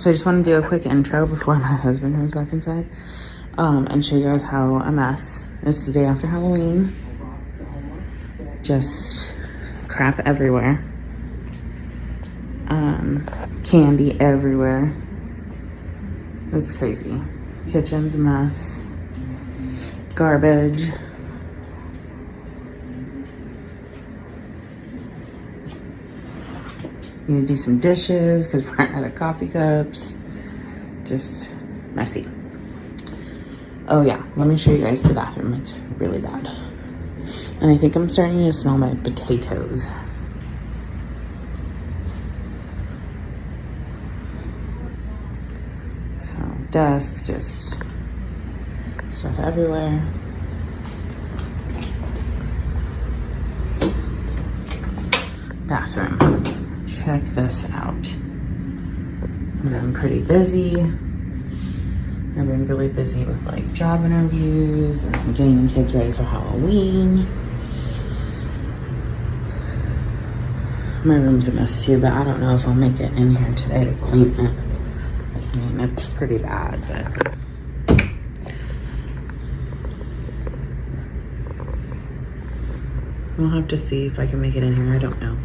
So I just want to do a quick intro before my husband goes back inside, and show you guys how a mess. It's the day after Halloween. Just crap everywhere. Candy everywhere. It's crazy. Kitchen's a mess. Garbage. Need to do some dishes because we're out of coffee cups. Just messy. Oh yeah, let me show you guys the bathroom. It's really bad. And I think I'm starting to smell my potatoes. So, desk, just stuff everywhere. Bathroom. Check this out. I've been pretty busy. I've been really busy with like job interviews and getting the kids ready for Halloween. My room's a mess too, but I don't know if I'll make it in here today to clean it. I mean, it's pretty bad, but we'll have to see if I can make it in here. I don't know.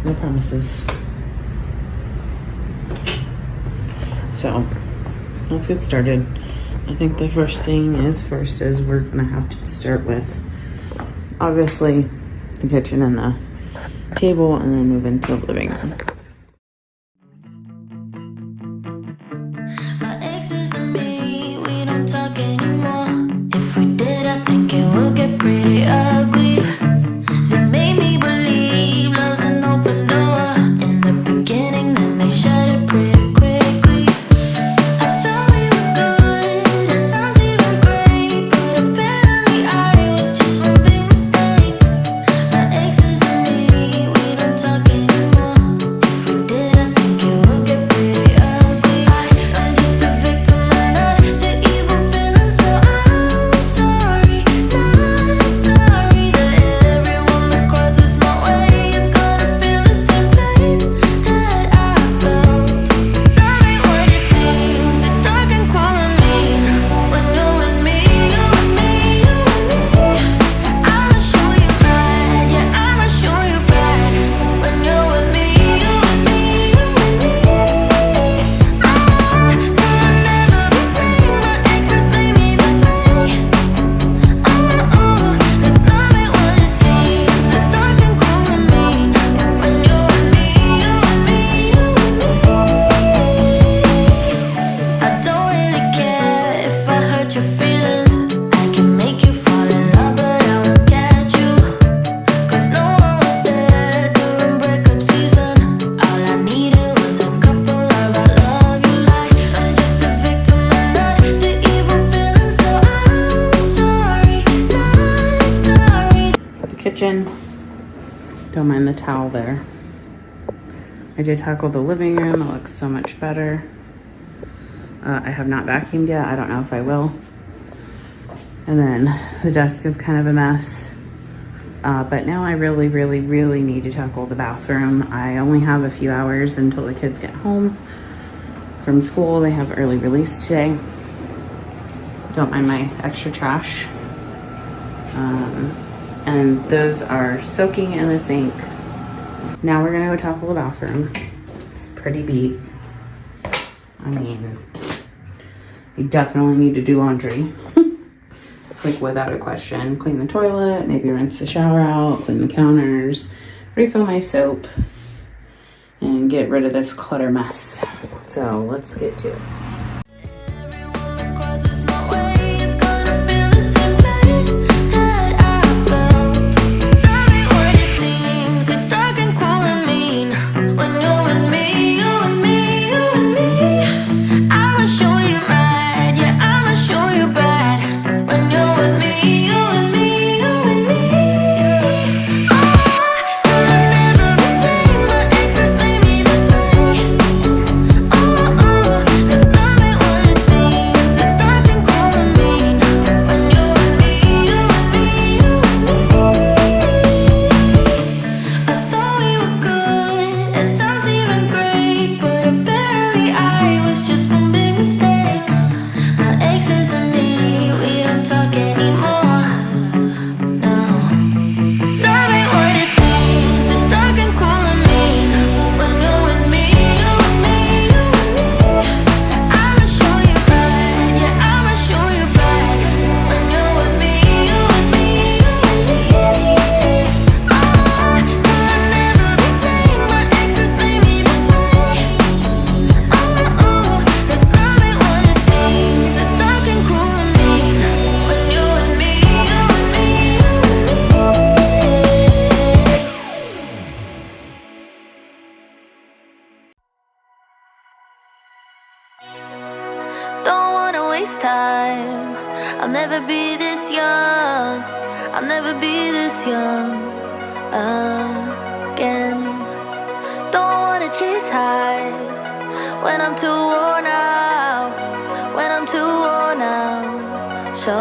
No promises. So, let's get started. I think the first thing is we're gonna have to start with, obviously, the kitchen and the table, and then move into the living room. My exes and me, we don't talk anymore. If we did, I think it would get pretty ugly. They made me believe love's an open door in the beginning, then they shut it pretty quickly. I thought we were good, at times even great, but apparently I was just one big mistake. My exes and me, we don't talk anymore. If we did, I think it would get pretty ugly. I'm just a victim and not the evil villain, so I'm sorry, not sorry that everyone that crosses my way is gonna feel the same pain that I felt. That ain't what it seems. It's dark and cold and mean when you're with me, you and me, you and me. I'ma show you bad, yeah, I'ma show you bad when you're with me, you and me, you and me. I'll never be playing my exes made me this way. That's not what it seems. It's dark and cold and mean when you're with me, you and me, you and me. I don't really care if I hurt your feelings. I can make you fall in love, but I won't catch you. 'Cause no one was there during breakup season. All I needed was a couple of I love yous. I'm just a victim and not the evil villain, so I'm sorry, not sorry. The kitchen. Don't mind the towel there. I did tackle the living room. It looks so much better. I have not vacuumed yet. I don't know if I will. And then the desk is kind of a mess. But now I really, really, really need to tackle the bathroom. I only have a few hours until the kids get home from school. They have early release today. Don't mind my extra trash. And those are soaking in the sink. Now we're gonna go tackle the bathroom. It's pretty beat. I mean, you definitely need to do laundry. It's like without a question. Clean the toilet, maybe rinse the shower out, clean the counters, refill my soap, and get rid of this clutter mess. So let's get to it. Everyone that crosses my way is gonna feel the same pain that I felt. That ain't what it seems. It's dark and cold and mean when you're with me, you and me, you and me. I'ma show you bad, yeah, I'ma show you bad when you're with me, you and me, you and me. I'll never be playing my exes made me this way. That's not this young again. Don't wanna chase highs when I'm too worn out, when I'm too worn out. So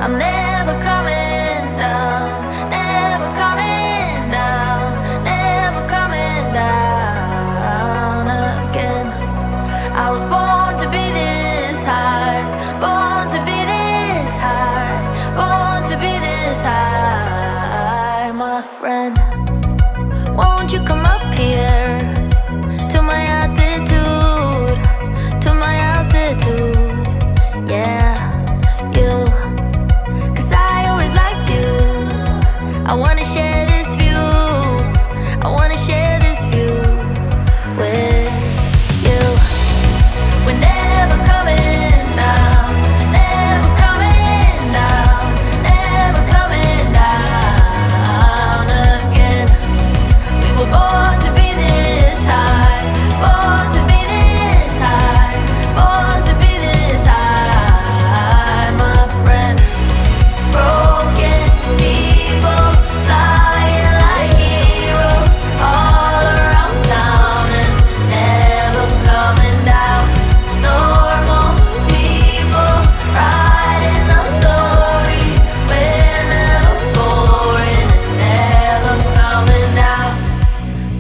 I'm never coming down, never coming down, never coming down again. I was born to be this high, born to be this high, born to be this high, my friend. Won't you come up here to my altitude, to my altitude, yeah, you. 'Cause I always liked you. I wanna share this view, I wanna share this view with you. We're never coming down, never coming down, never coming down again. We were born to be this high, born to be this high, born to be this high, my friend. Broken people flying like heroes all around town and never coming down. Normal people writing our stories. We're never boring and never coming down.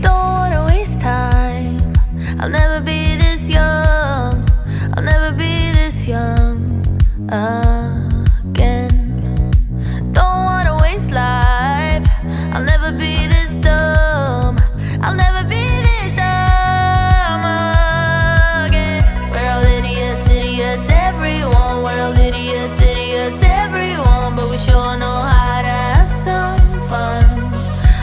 Don't wanna waste time. I'll never be this young. I'll never be this young again. Don't wanna waste life. I'll never be this dumb. I'll never be this dumb again. We're all idiots, idiots, everyone. We're all idiots, idiots, everyone. But we sure know how to have some fun.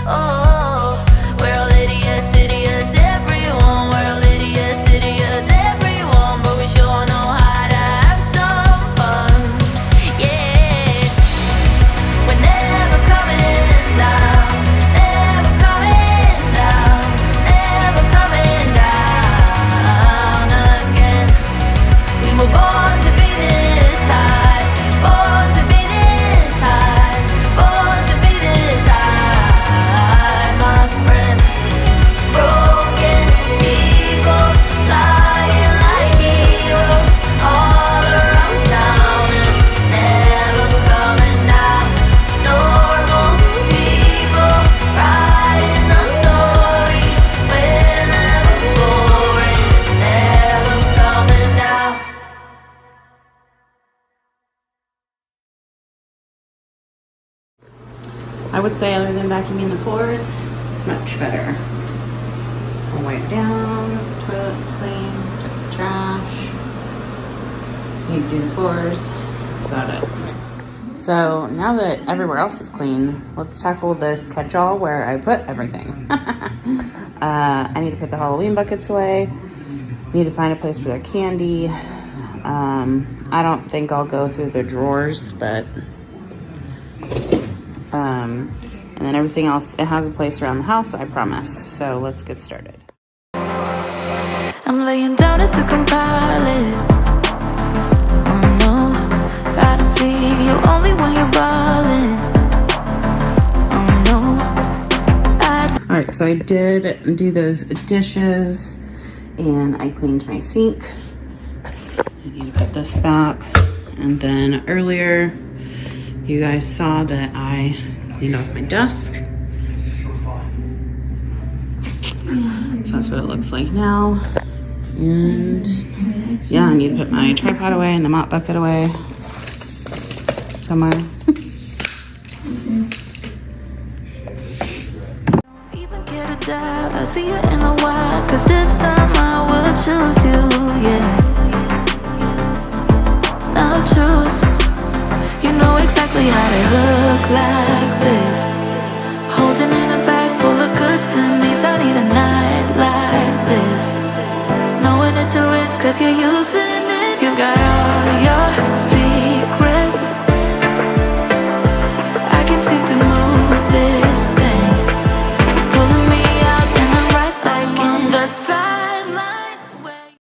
Oh, we're all idiots, idiots, everyone. We're all idiots, idiots, everyone. But we sure know how to have some fun. Yeah. We're never coming down, never coming down, never coming down again. We were born to be this high, born to be this high, born to be this high, my friend. Broken people flying like heroes all around town and never coming down. Normal people writing our stories. We're never boring, never coming down. I would say, other than vacuuming the floors, much better. I'll wipe down, toilet's clean, took the trash. Need to do the floors. That's about it. So now that everywhere else is clean, let's tackle this catch-all where I put everything. I need to put the Halloween buckets away. Need to find a place for their candy. I don't think I'll go through the drawers, but and then everything else, it has a place around the house, I promise. So let's get started. I'm laying down to compile it. Oh no, I see you only when you're ballin'. Oh no. All right, so I did do those dishes and I cleaned my sink. I need to put this back. And then earlier, you guys saw that I cleaned off my desk. So that's what it looks like now. And yeah, I need to put my tripod away and the mop bucket away somewhere. Even care to doubt, I'll see you in a while. 'Cause this time I will choose you, yeah. Now choose. You know exactly how to look like this. Holding in a bag full of goods and needs. I need a night like this. Knowing it's a risk 'cause you're using it. You've got all